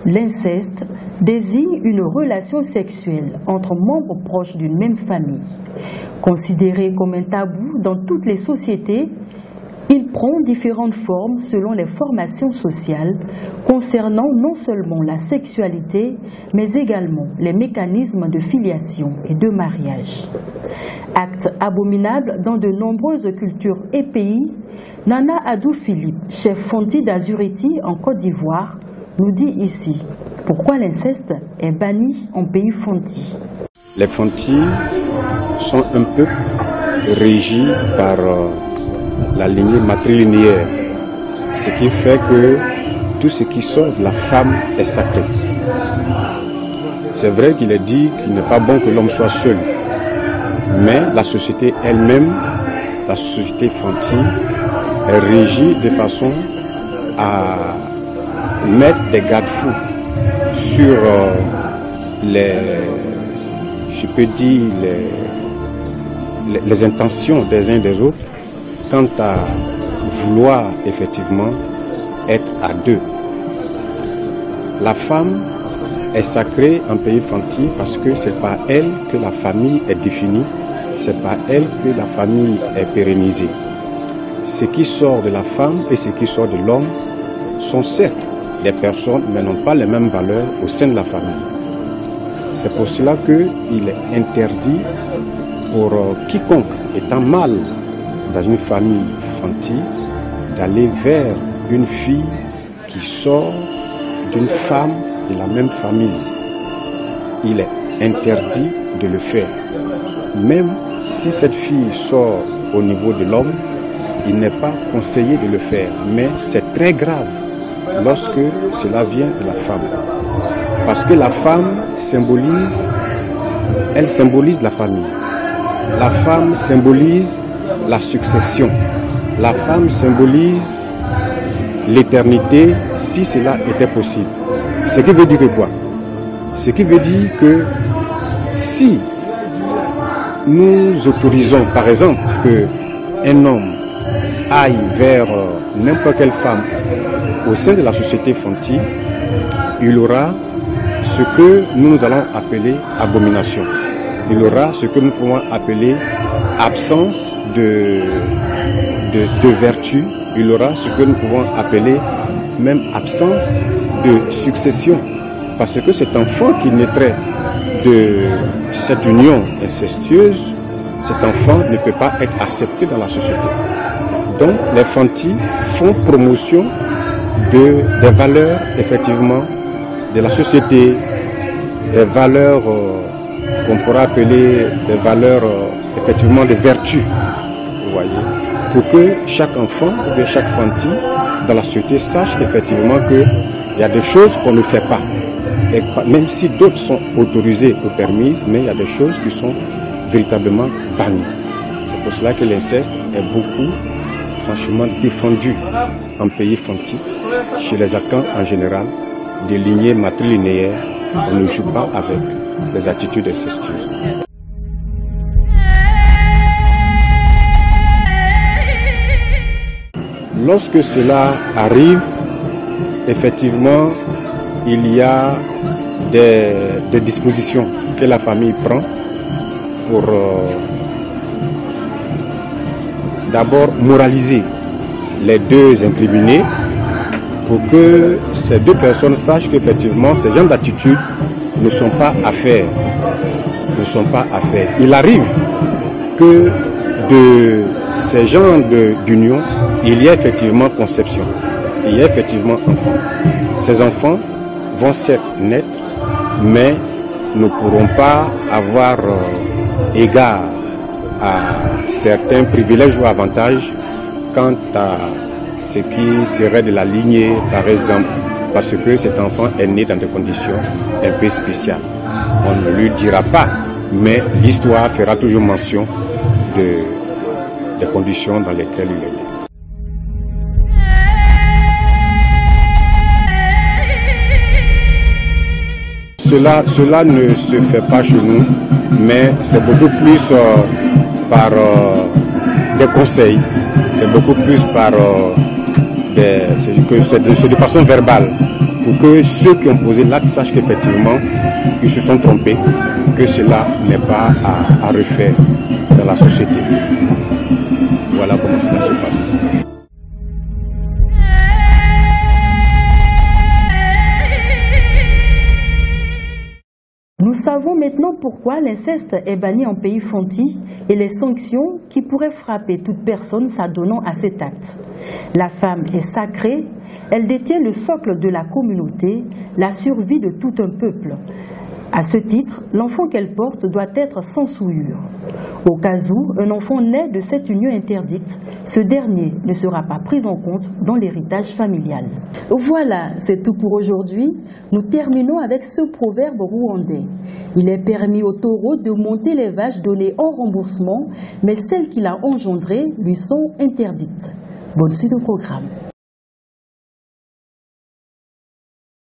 L'inceste désigne une relation sexuelle entre membres proches d'une même famille. Considéré comme un tabou dans toutes les sociétés, il prend différentes formes selon les formations sociales concernant non seulement la sexualité, mais également les mécanismes de filiation et de mariage. Acte abominable dans de nombreuses cultures et pays, Nana Adou Philippe, chef Fonti d'Azuriti en Côte d'Ivoire, nous dit ici pourquoi l'inceste est banni en pays Fonti. Les Fonti sont un peuple régi par la lignée matrilinéaire, ce qui fait que tout ce qui sort de la femme est sacré. C'est vrai qu'il est dit qu'il n'est pas bon que l'homme soit seul, mais la société elle-même, la société Fonti, est régie de façon à mettre des garde-fous sur les intentions des uns des autres quant à vouloir effectivement être à deux. La femme est sacrée en pays Fonti parce que c'est par elle que la famille est définie, c'est par elle que la famille est pérennisée. Ce qui sort de la femme et ce qui sort de l'homme sont certes des personnes, mais n'ont pas les mêmes valeurs au sein de la famille. C'est pour cela qu'il est interdit pour quiconque étant mâle dans une famille Fonti d'aller vers une fille qui sort d'une femme de la même famille. Il est interdit de le faire. Même si cette fille sort au niveau de l'homme, il n'est pas conseillé de le faire, mais c'est très grave lorsque cela vient de la femme. Parce que la femme symbolise la famille. La femme symbolise la succession. La femme symbolise l'éternité si cela était possible. Ce qui veut dire que quoi? Ce qui veut dire que si nous autorisons par exemple qu'un homme aille vers n'importe quelle femme au sein de la société Fonti, il aura ce que nous allons appeler abomination. Il aura ce que nous pouvons appeler absence de vertu. Il aura ce que nous pouvons appeler même absence de succession. Parce que cet enfant qui naîtrait de cette union incestueuse, cet enfant ne peut pas être accepté dans la société. Donc les Fonti font promotion des valeurs effectivement de la société, des valeurs qu'on pourrait appeler des valeurs effectivement de vertu, vous voyez, pour que chaque enfant ou bien chaque Fonti dans la société sache effectivement qu'il y a des choses qu'on ne fait pas. Et même si d'autres sont autorisées ou permises, mais il y a des choses qui sont véritablement bannies. C'est pour cela que l'inceste est beaucoup, franchement, défendu en pays Fonti, chez les Akans en général, des lignées matrilinéaires. On ne joue pas avec les attitudes incestueuses. Lorsque cela arrive, effectivement, il y a des dispositions que la famille prend pour d'abord moraliser les deux incriminés pour que ces deux personnes sachent qu'effectivement ces genres d'attitudes ne sont pas à faire. Il arrive que de ces genres d'union, il y a effectivement conception, il y a effectivement enfants. Ces enfants vont certes naître, mais ne pourront pas avoir égard à certains privilèges ou avantages quant à ce qui serait de la lignée, par exemple, parce que cet enfant est né dans des conditions un peu spéciales. On ne lui dira pas, mais l'histoire fera toujours mention des conditions dans lesquelles il est né. Cela ne se fait pas chez nous, mais c'est beaucoup plus par des conseils, c'est beaucoup plus par c'est de façon verbale. pour que ceux qui ont posé l'acte sachent qu'effectivement, ils se sont trompés, que cela n'est pas à refaire dans la société. Voilà comment cela se passe. Nous savons maintenant pourquoi l'inceste est banni en pays Fanti et les sanctions qui pourraient frapper toute personne s'adonnant à cet acte. La femme est sacrée, elle détient le socle de la communauté, la survie de tout un peuple. À ce titre, l'enfant qu'elle porte doit être sans souillure. Au cas où un enfant naît de cette union interdite, ce dernier ne sera pas pris en compte dans l'héritage familial. Voilà, c'est tout pour aujourd'hui. Nous terminons avec ce proverbe rwandais. Il est permis au taureau de monter les vaches données en remboursement, mais celles qu'il a engendrées lui sont interdites. Bonne suite au programme.